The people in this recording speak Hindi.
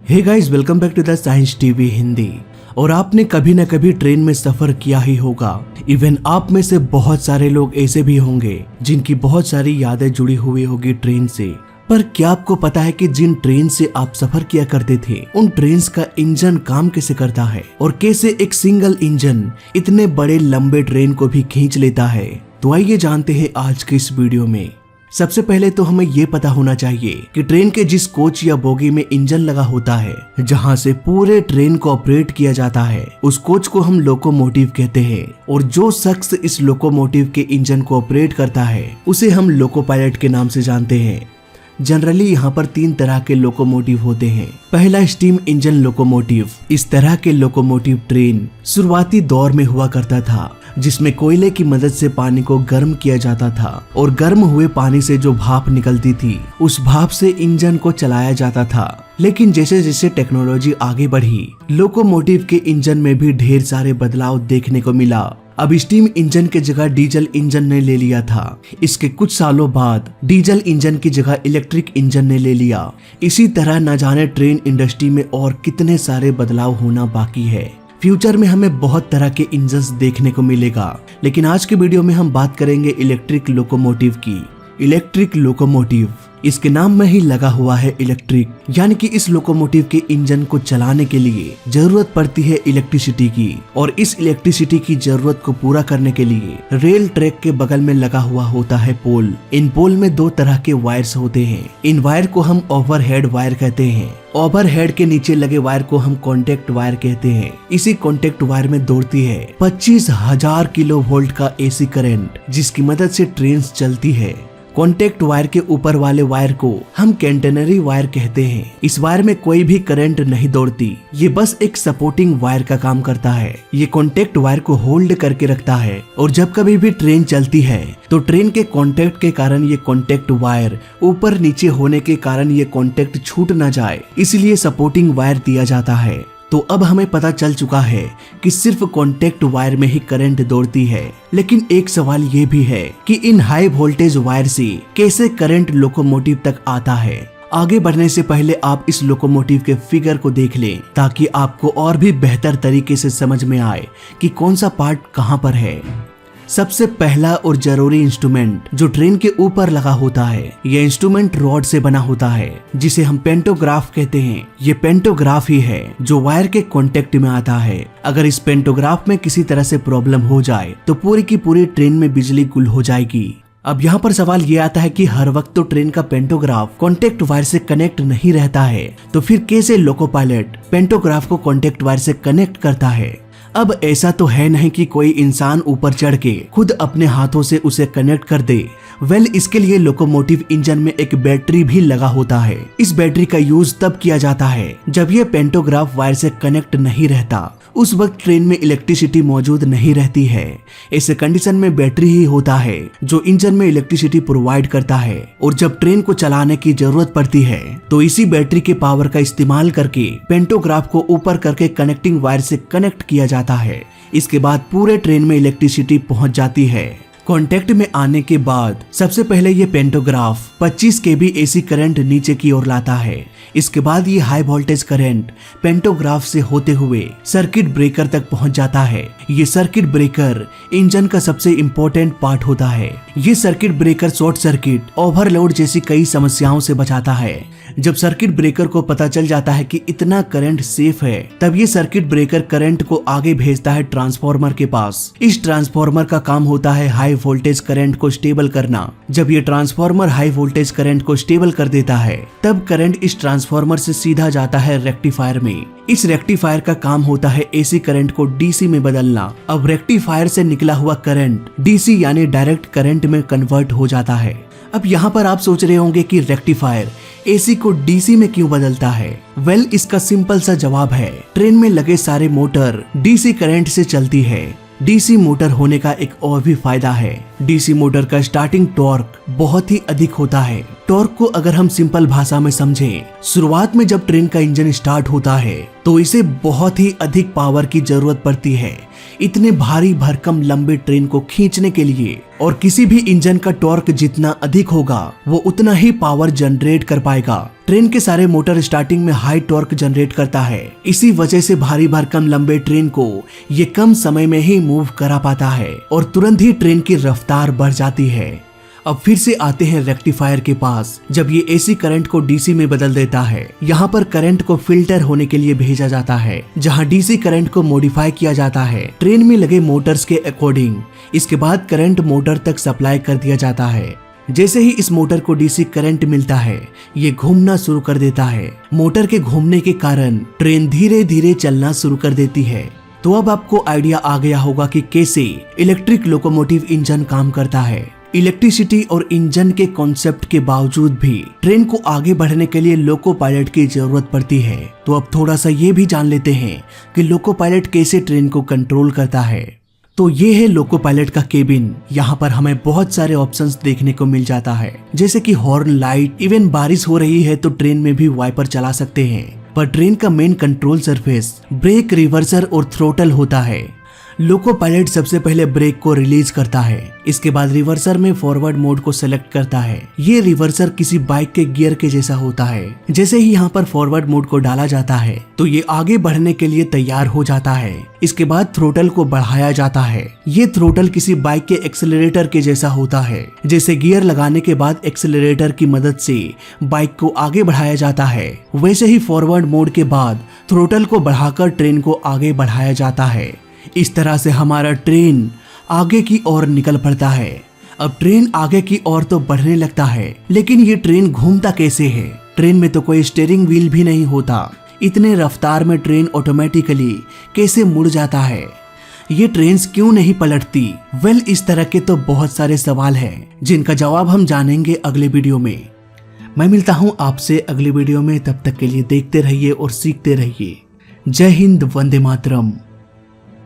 Hey guys, welcome back to the science TV Hindi. और आपने कभी न कभी ट्रेन में सफर किया ही होगा। इवन आप में से बहुत सारे लोग ऐसे भी होंगे जिनकी बहुत सारी यादें जुड़ी हुई होगी ट्रेन से। पर क्या आपको पता है कि जिन ट्रेन से आप सफर किया करते थे उन ट्रेन का इंजन काम कैसे करता है और कैसे एक सिंगल इंजन इतने बड़े लंबे ट्रेन को भी खींच लेता है। तो आइए जानते हैं आज के इस वीडियो में। सबसे पहले तो हमें ये पता होना चाहिए कि ट्रेन के जिस कोच या बोगी में इंजन लगा होता है, जहां से पूरे ट्रेन को ऑपरेट किया जाता है, उस कोच को हम लोकोमोटिव कहते हैं। और जो शख्स इस लोकोमोटिव के इंजन को ऑपरेट करता है उसे हम लोको पायलट के नाम से जानते हैं। जनरली यहाँ पर 3 तरह के लोकोमोटिव होते हैं। पहला स्टीम इंजन लोकोमोटिव। इस तरह के लोकोमोटिव ट्रेन शुरुआती दौर में हुआ करता था, जिसमें कोयले की मदद से पानी को गर्म किया जाता था और गर्म हुए पानी से जो भाप निकलती थी उस भाप से इंजन को चलाया जाता था। लेकिन जैसे जैसे टेक्नोलॉजी आगे बढ़ी, लोकोमोटिव के इंजन में भी ढेर सारे बदलाव देखने को मिला। अब स्टीम इंजन की जगह डीजल इंजन ने ले लिया था। इसके कुछ सालों बाद डीजल इंजन की जगह इलेक्ट्रिक इंजन ने ले लिया। इसी तरह न जाने ट्रेन इंडस्ट्री में और कितने सारे बदलाव होना बाकी है। फ्यूचर में हमें बहुत तरह के इंजन्स देखने को मिलेगा, लेकिन आज के वीडियो में हम बात करेंगे इलेक्ट्रिक लोकोमोटिव की। इलेक्ट्रिक लोकोमोटिव, इसके नाम में ही लगा हुआ है इलेक्ट्रिक, यानी कि इस लोकोमोटिव के इंजन को चलाने के लिए जरूरत पड़ती है इलेक्ट्रिसिटी की। और इस इलेक्ट्रिसिटी की जरूरत को पूरा करने के लिए रेल ट्रैक के बगल में लगा हुआ होता है पोल। इन पोल में 2 तरह के वायर्स होते हैं। इन वायर को हम ओवरहेड वायर कहते हैं। ओवरहेड के नीचे लगे वायर को हम कॉन्टेक्ट वायर कहते हैं। इसी कॉन्टेक्ट वायर में दौड़ती है 25,000 किलो वोल्ट का एसी करंट, जिसकी मदद से ट्रेन चलती है। कॉन्टेक्ट वायर के ऊपर वाले वायर को हम कैंटेनरी वायर कहते हैं। इस वायर में कोई भी करंट नहीं दौड़ती, ये बस एक सपोर्टिंग वायर का काम करता है। ये कॉन्टेक्ट वायर को होल्ड करके रखता है और जब कभी भी ट्रेन चलती है तो ट्रेन के कॉन्टेक्ट के कारण ये कॉन्टेक्ट वायर ऊपर नीचे होने के कारण ये कॉन्टेक्ट छूट न जाए, इसलिए सपोर्टिंग वायर दिया जाता है। तो अब हमें पता चल चुका है कि सिर्फ कॉन्टेक्ट वायर में ही करंट दौड़ती है। लेकिन एक सवाल ये भी है कि इन हाई वोल्टेज वायर से कैसे करंट लोकोमोटिव तक आता है। आगे बढ़ने से पहले आप इस लोकोमोटिव के फिगर को देख लें, ताकि आपको और भी बेहतर तरीके से समझ में आए कि कौन सा पार्ट कहाँ पर है। सबसे पहला और जरूरी इंस्ट्रूमेंट जो ट्रेन के ऊपर लगा होता है, यह इंस्ट्रूमेंट रॉड से बना होता है, जिसे हम पेंटोग्राफ कहते हैं। ये पेंटोग्राफ ही है जो वायर के कांटेक्ट में आता है। अगर इस पेंटोग्राफ में किसी तरह से प्रॉब्लम हो जाए तो पूरी की पूरी ट्रेन में बिजली गुल हो जाएगी। अब यहाँ पर सवाल ये आता है कि हर वक्त तो ट्रेन का पेंटोग्राफ कॉन्टेक्ट वायर से कनेक्ट नहीं रहता है, तो फिर कैसे लोको पायलट पेंटोग्राफ को कॉन्टेक्ट वायर से कनेक्ट करता है। अब ऐसा तो है नहीं कि कोई इंसान ऊपर चढ़ के खुद अपने हाथों से उसे कनेक्ट कर दे। इसके लिए लोकोमोटिव इंजन में एक बैटरी भी लगा होता है। इस बैटरी का यूज तब किया जाता है जब ये पेंटोग्राफ वायर से कनेक्ट नहीं रहता। उस वक्त ट्रेन में इलेक्ट्रिसिटी मौजूद नहीं रहती है। ऐसे कंडीशन में बैटरी ही होता है जो इंजन में इलेक्ट्रिसिटी प्रोवाइड करता है। और जब ट्रेन को चलाने की जरूरत पड़ती है तो इसी बैटरी के पावर का इस्तेमाल करके पेंटोग्राफ को ऊपर करके कनेक्टिंग वायर से कनेक्ट किया जाता है। इसके बाद पूरे ट्रेन में इलेक्ट्रिसिटी पहुंच जाती है। कांटेक्ट में आने के बाद सबसे पहले ये पेंटोग्राफ 25 kV एसी करंट नीचे की ओर लाता है। इसके बाद ये हाई वोल्टेज करंट पेंटोग्राफ से होते हुए सर्किट ब्रेकर तक पहुंच जाता है। ये सर्किट ब्रेकर इंजन का सबसे इम्पोर्टेंट पार्ट होता है। ये circuit breaker short circuit, overload जैसी कई समस्याओं से बचाता है। जब सर्किट ब्रेकर को पता चल जाता है कि इतना करंट सेफ है, तब ये सर्किट ब्रेकर करंट को आगे भेजता है ट्रांसफार्मर के पास। इस ट्रांसफार्मर का काम होता है हाई वोल्टेज करंट को स्टेबल करना। जब ये ट्रांसफार्मर हाई वोल्टेज करंट को स्टेबल कर देता है, तब करंट इस ट्रांसफार्मर से सीधा जाता है रेक्टिफायर में। इस रेक्टिफायर का काम होता है एसी करंट को डीसी में बदलना। अब रेक्टिफायर से निकला हुआ करंट डीसी यानी डायरेक्ट करंट में कन्वर्ट हो जाता है। अब यहाँ पर आप सोच रहे होंगे कि रेक्टिफायर एसी को डीसी में क्यों बदलता है। इसका सिंपल सा जवाब है, ट्रेन में लगे सारे मोटर डीसी करंट से चलती है। डीसी मोटर होने का एक और भी फायदा है, डीसी मोटर का स्टार्टिंग टॉर्क बहुत ही अधिक होता है। टॉर्क को अगर हम सिंपल भाषा में समझें, शुरुआत में जब ट्रेन का इंजन स्टार्ट होता है तो इसे बहुत ही अधिक पावर की जरूरत पड़ती है इतने भारी भरकम लंबे ट्रेन को खींचने के लिए। और किसी भी इंजन का टॉर्क जितना अधिक होगा वो उतना ही पावर जनरेट कर पाएगा। ट्रेन के सारे मोटर स्टार्टिंग में हाई टॉर्क जनरेट करता है, इसी वजह से भारी भरकम लंबे ट्रेन को ये कम समय में ही मूव करा पाता है और तुरंत ही ट्रेन की रफ्तार बढ़ जाती है। अब फिर से आते हैं रेक्टिफायर के पास। जब ये एसी करंट को डीसी में बदल देता है, यहाँ पर करंट को फिल्टर होने के लिए भेजा जाता है, जहाँ डीसी करंट को मॉडिफाई किया जाता है ट्रेन में लगे मोटर्स के अकॉर्डिंग। इसके बाद करंट मोटर तक सप्लाई कर दिया जाता है। जैसे ही इस मोटर को डीसी करंट मिलता है, ये घूमना शुरू कर देता है। मोटर के घूमने के कारण ट्रेन धीरे धीरे चलना शुरू कर देती है। तो अब आपको आइडिया आ गया होगा कि कैसे इलेक्ट्रिक लोकोमोटिव इंजन काम करता है। इलेक्ट्रिसिटी और इंजन के कॉन्सेप्ट के बावजूद भी ट्रेन को आगे बढ़ने के लिए लोको पायलट की जरूरत पड़ती है। तो अब थोड़ा सा ये भी जान लेते हैं कि लोको पायलट कैसे ट्रेन को कंट्रोल करता है। तो ये है लोको पायलट का केबिन। यहाँ पर हमें बहुत सारे ऑप्शंस देखने को मिल जाता है, जैसे कि हॉर्न, लाइट, इवन बारिश हो रही है तो ट्रेन में भी वाइपर चला सकते हैं। पर ट्रेन का main control surface brake, reverser और थ्रोटल होता है। लोको पायलट सबसे पहले ब्रेक को रिलीज करता है, इसके बाद रिवर्सर में फॉरवर्ड मोड को सेलेक्ट करता है। ये रिवर्सर किसी बाइक के गियर के जैसा होता है। जैसे ही यहाँ पर फॉरवर्ड मोड को डाला जाता है तो ये आगे बढ़ने के लिए तैयार हो जाता है। इसके बाद थ्रोटल को बढ़ाया जाता है। ये थ्रोटल किसी बाइक के एक्सेलरेटर के जैसा होता है। जैसे गियर लगाने के बाद एक्सेलरेटर की मदद से बाइक को आगे बढ़ाया जाता है, वैसे ही फॉरवर्ड मोड के बाद थ्रोटल को बढ़ाकर ट्रेन को आगे बढ़ाया जाता है। इस तरह से हमारा ट्रेन आगे की ओर निकल पड़ता है। अब ट्रेन आगे की ओर तो बढ़ने लगता है, लेकिन ये ट्रेन घूमता कैसे है? ट्रेन में तो कोई स्टीयरिंग व्हील भी नहीं होता। इतने रफ्तार में ट्रेन ऑटोमेटिकली कैसे मुड़ जाता है? ये ट्रेन क्यों नहीं पलटती? वेल, इस तरह के तो बहुत सारे सवाल हैं जिनका जवाब हम जानेंगे अगले वीडियो में। मैं मिलता हूँ आपसे अगले वीडियो में। तब तक के लिए देखते रहिए और सीखते रहिए। जय हिंद, वंदे मातरम।